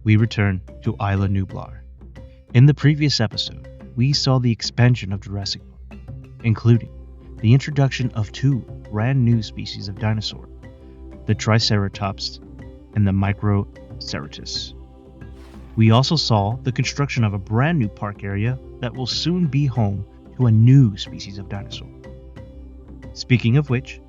we return to Isla Nublar. In the previous episode, we saw the expansion of Jurassic Park, including the introduction of two brand new species of dinosaur, the Triceratops and the Microceratops. We also saw the construction of a brand new park area that will soon be home to a new species of dinosaur. Speaking of which,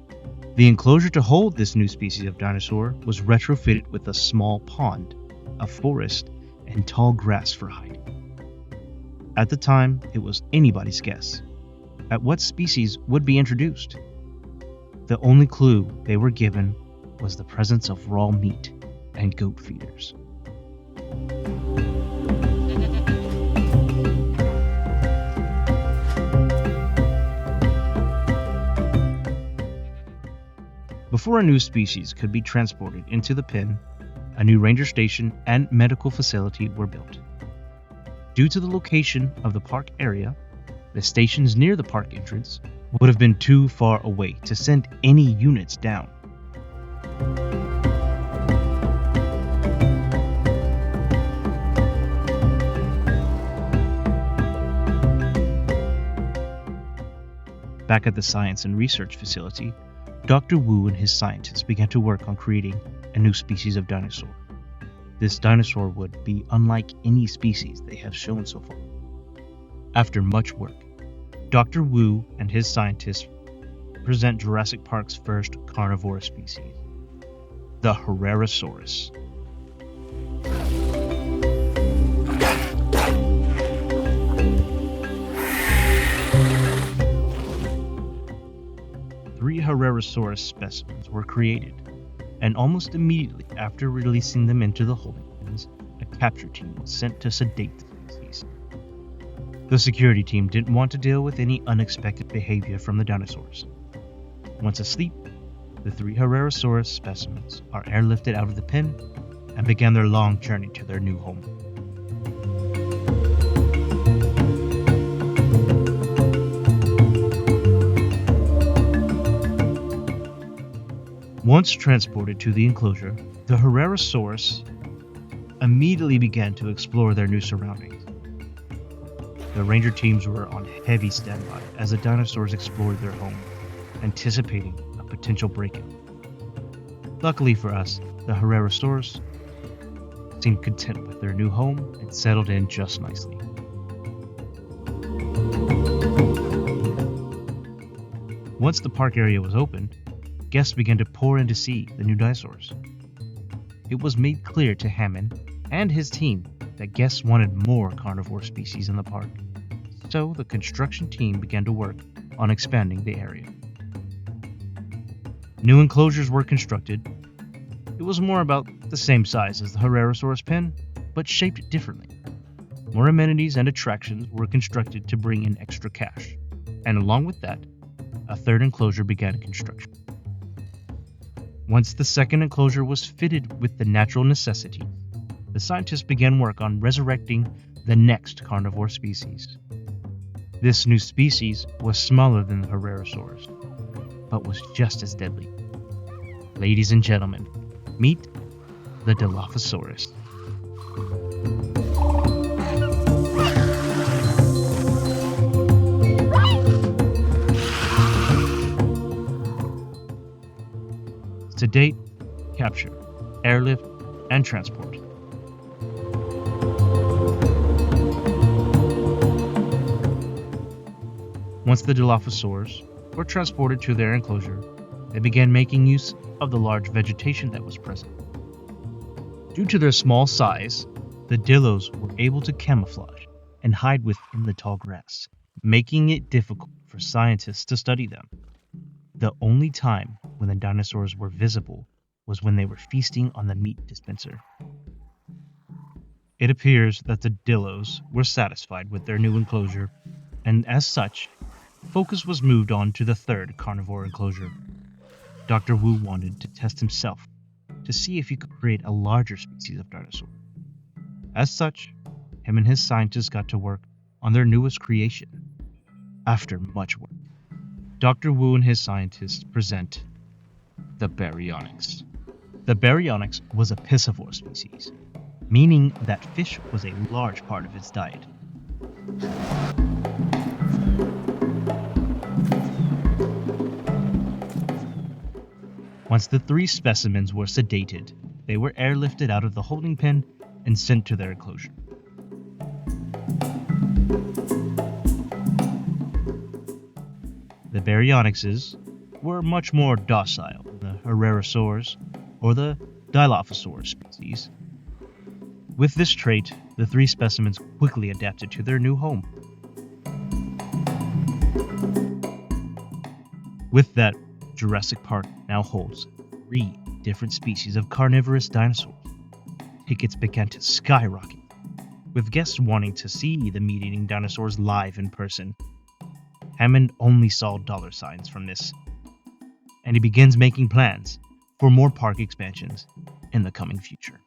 the enclosure to hold this new species of dinosaur was retrofitted with a small pond, a forest, and tall grass for hiding. At the time, it was anybody's guess at what species would be introduced. The only clue they were given was the presence of raw meat and goat feeders. Before a new species could be transported into the pen, a new ranger station and medical facility were built. Due to the location of the park area, the stations near the park entrance would have been too far away to send any units down. Back at the Science and Research Facility, Dr. Wu and his scientists began to work on creating a new species of dinosaur. This dinosaur would be unlike any species they have shown so far. After much work, Dr. Wu and his scientists present Jurassic Park's first carnivore species, the Herrerasaurus. Three Herrerasaurus specimens were created, and almost immediately after releasing them into the holding pens, a capture team was sent to sedate the species. The security team didn't want to deal with any unexpected behavior from the dinosaurs. Once asleep, the three Herrerasaurus specimens are airlifted out of the pen and began their long journey to their new home. Once transported to the enclosure, the Herrerasaurus immediately began to explore their new surroundings. The ranger teams were on heavy standby as the dinosaurs explored their home, anticipating a potential break-in. Luckily for us, the Herrerasaurus seemed content with their new home and settled in just nicely. Once the park area was open, guests began to pour in to see the new dinosaurs. It was made clear to Hammond and his team that guests wanted more carnivore species in the park, so the construction team began to work on expanding the area. New enclosures were constructed. It was more about the same size as the Herrerasaurus pen, but shaped differently. More amenities and attractions were constructed to bring in extra cash, and along with that, a third enclosure began construction. Once the second enclosure was fitted with the natural necessity, the scientists began work on resurrecting the next carnivore species. This new species was smaller than the Herrerasaurus, but was just as deadly. Ladies and gentlemen, meet the Dilophosaurus. Sedate, capture, airlift, and transport. Once the Dilophosaurs were transported to their enclosure, they began making use of the large vegetation that was present. Due to their small size, the Dilos were able to camouflage and hide within the tall grass, making it difficult for scientists to study them. The only time when the dinosaurs were visible was when they were feasting on the meat dispenser. It appears that the Dilos were satisfied with their new enclosure, and as such, focus was moved on to the third carnivore enclosure. Dr. Wu wanted to test himself to see if he could create a larger species of dinosaur. As such, him and his scientists got to work on their newest creation. After much work, Dr. Wu and his scientists present the Baryonyx. The Baryonyx was a piscivore species. meaning that fish was a large part of its diet. Once the 3 specimens were sedated, they were airlifted out of the holding pen and sent to their enclosure. The baryonyxes were much more docile than the Herrerasaurs or the Dilophosaurus species. With this trait, the 3 specimens quickly adapted to their new home. With that, Jurassic Park now holds 3 different species of carnivorous dinosaurs. Tickets began to skyrocket, with guests wanting to see the meat-eating dinosaurs live in person. Hammond only saw dollar signs from this, and he begins making plans for more park expansions in the coming future.